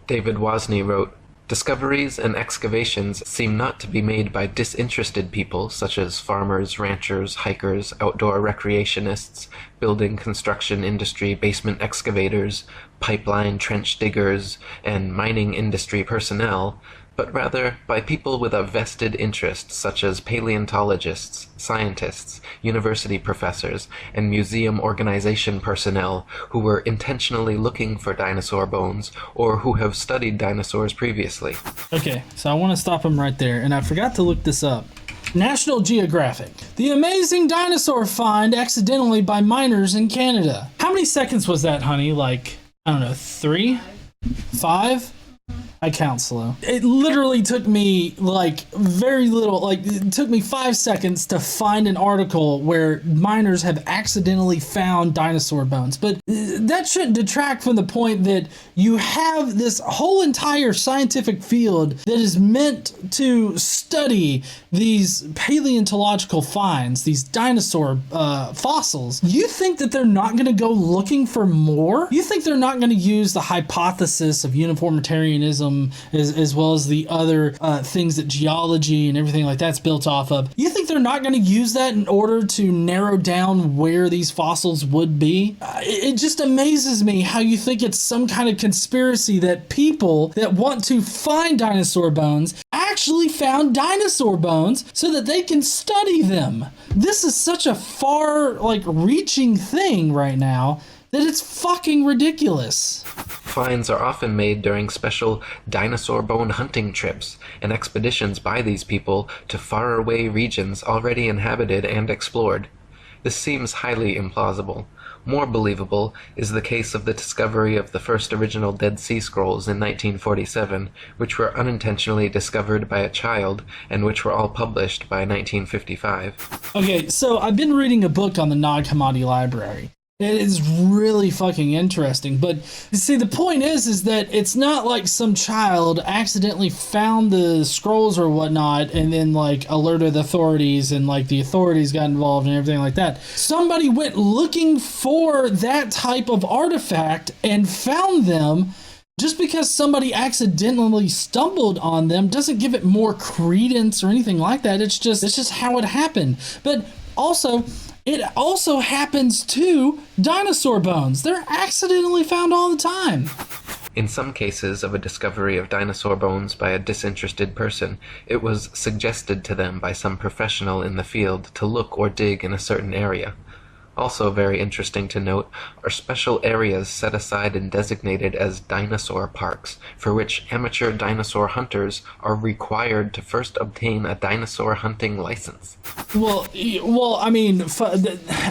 David Wasney wrote, "Discoveries and excavations seem not to be made by disinterested people such as farmers, ranchers, hikers, outdoor recreationists, building construction industry basement excavators, pipeline trench diggers, and mining industry personnel, but rather by people with a vested interest such as paleontologists, scientists, university professors, and museum organization personnel who were intentionally looking for dinosaur bones or who have studied dinosaurs previously." Okay, so I want to stop him right there, and I forgot to look this up. National Geographic. The amazing dinosaur find accidentally by miners in Canada. How many seconds was that, honey? Like, I don't know, 3? 5? I count slow. It literally took me like very little, like it took me 5 seconds to find an article where miners have accidentally found dinosaur bones. But that shouldn't detract from the point that you have this whole entire scientific field that is meant to study these paleontological finds, these dinosaur fossils. You think that they're not going to go looking for more? You think they're not going to use the hypothesis of uniformitarianism as well as the other things that geology and everything like that's built off of? You think they're not going to use that in order to narrow down where these fossils would be? It just amazes me how you think it's some kind of conspiracy that people that want to find dinosaur bones actually found dinosaur bones so that they can study them. This is such a far, like, reaching thing right now that it's fucking ridiculous. Finds are often made during special dinosaur bone hunting trips and expeditions by these people to faraway regions already inhabited and explored. This seems highly implausible. More believable is the case of the discovery of the first original Dead Sea Scrolls in 1947, which were unintentionally discovered by a child and which were all published by 1955. Okay, so I've been reading a book on the Nag Hammadi Library. It is really fucking interesting, but see, the point is that it's not like some child accidentally found the scrolls or whatnot and then like alerted the authorities and like the authorities got involved and everything like that. Somebody went looking for that type of artifact and found them. Just because somebody accidentally stumbled on them doesn't give it more credence or anything like that. It's just how it happened. But also, it also happens to dinosaur bones. They're accidentally found all the time. In some cases of a discovery of dinosaur bones by a disinterested person, it was suggested to them by some professional in the field to look or dig in a certain area. Also very interesting to note are special areas set aside and designated as dinosaur parks, for which amateur dinosaur hunters are required to first obtain a dinosaur hunting license. Well, I mean,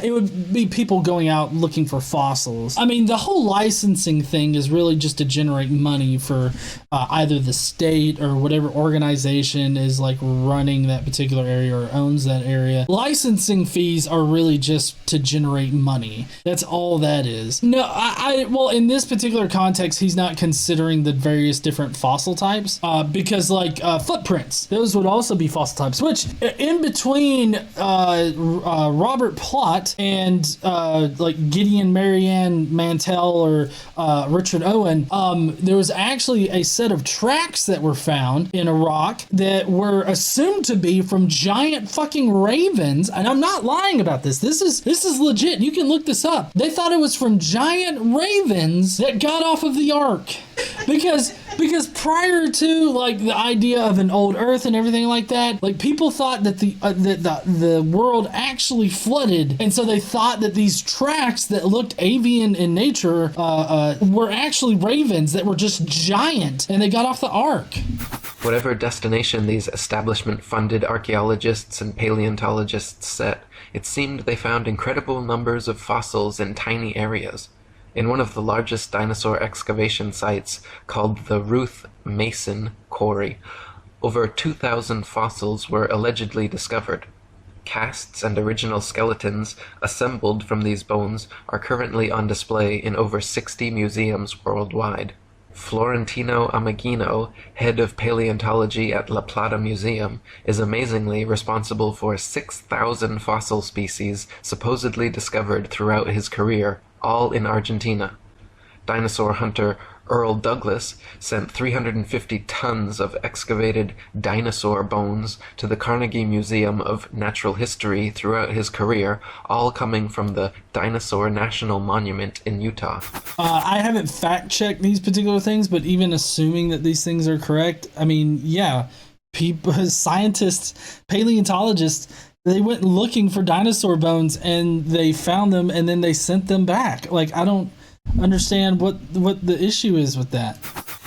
it would be people going out looking for fossils. I mean, the whole licensing thing is really just to generate money for either the state or whatever organization is like running that particular area or owns that area. Licensing fees are really just to generate money. That's all that is. No, well, in this particular context, he's not considering the various different fossil types because like footprints, those would also be fossil types, which in between Robert Plott and like Gideon Marianne Mantell or Richard Owen, there was actually a set of tracks that were found in a rock that were assumed to be from giant fucking ravens, and I'm not lying about this. This is legit. You can look this up. They thought it was from giant ravens that got off of the ark. Because prior to like the idea of an old Earth and everything like that, like people thought that the world actually flooded, and so they thought that these tracks that looked avian in nature were actually ravens that were just giant, and they got off the ark. Whatever destination these establishment-funded archaeologists and paleontologists set, it seemed they found incredible numbers of fossils in tiny areas. In one of the largest dinosaur excavation sites, called the Ruth Mason Quarry, over 2,000 fossils were allegedly discovered. Casts and original skeletons assembled from these bones are currently on display in over 60 museums worldwide. Florentino Amagino, head of paleontology at La Plata Museum, is amazingly responsible for 6,000 fossil species supposedly discovered throughout his career, all in Argentina. Dinosaur hunter Earl Douglas sent 350 tons of excavated dinosaur bones to the Carnegie Museum of Natural History throughout his career, all coming from the Dinosaur National Monument in Utah. I haven't fact-checked these particular things, but even assuming that these things are correct, I mean, yeah, people, scientists, paleontologists, they went looking for dinosaur bones and they found them and then they sent them back. Like, I don't understand what the issue is with that.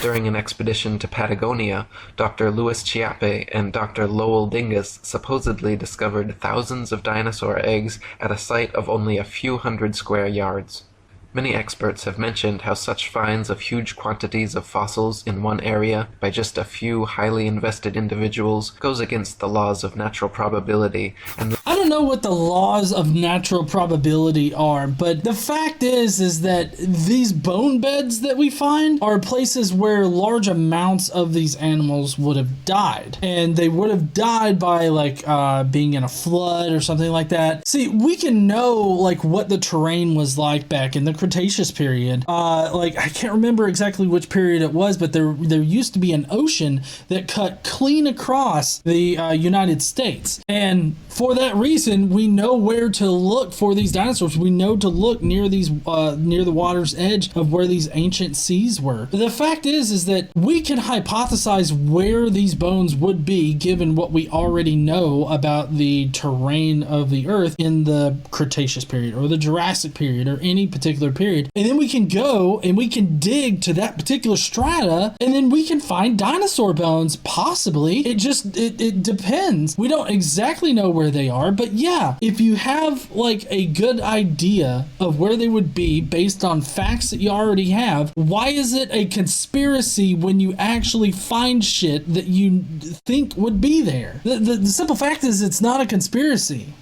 During an expedition to Patagonia, Dr. Louis Chiappe and Dr. Lowell Dingus supposedly discovered thousands of dinosaur eggs at a site of only a few hundred square yards. Many experts have mentioned how such finds of huge quantities of fossils in one area by just a few highly invested individuals goes against the laws of natural probability and I don't know what the laws of natural probability are, but the fact is that these bone beds that we find are places where large amounts of these animals would have died. And they would have died by being in a flood or something like that. See, we can know like what the terrain was like back in the Cretaceous period. I can't remember exactly which period it was, but there used to be an ocean that cut clean across the United States. And for that reason, we know where to look for these dinosaurs. We know to look near these near the water's edge of where these ancient seas were. The fact is that we can hypothesize where these bones would be given what we already know about the terrain of the Earth in the Cretaceous period or the Jurassic period or any particular period. And then we can go and we can dig to that particular strata and then we can find dinosaur bones, possibly. It depends. We don't exactly know where they are, but yeah, if you have like a good idea of where they would be based on facts that you already have, why is it a conspiracy when you actually find shit that you think would be there? The simple fact is it's not a conspiracy.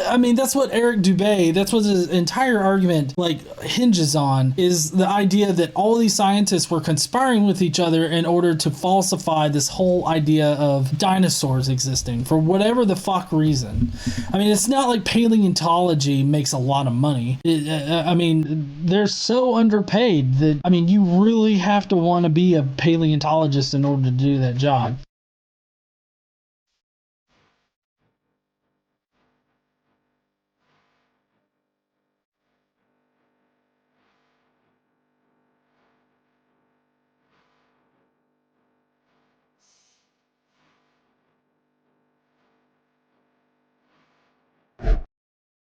I mean, that's what Eric Dubay, that's what his entire argument hinges on, is the idea that all these scientists were conspiring with each other in order to falsify this whole idea of dinosaurs existing for whatever the fuck reason. I mean, it's not like paleontology makes a lot of money. They're so underpaid that, you really have to want to be a paleontologist in order to do that job.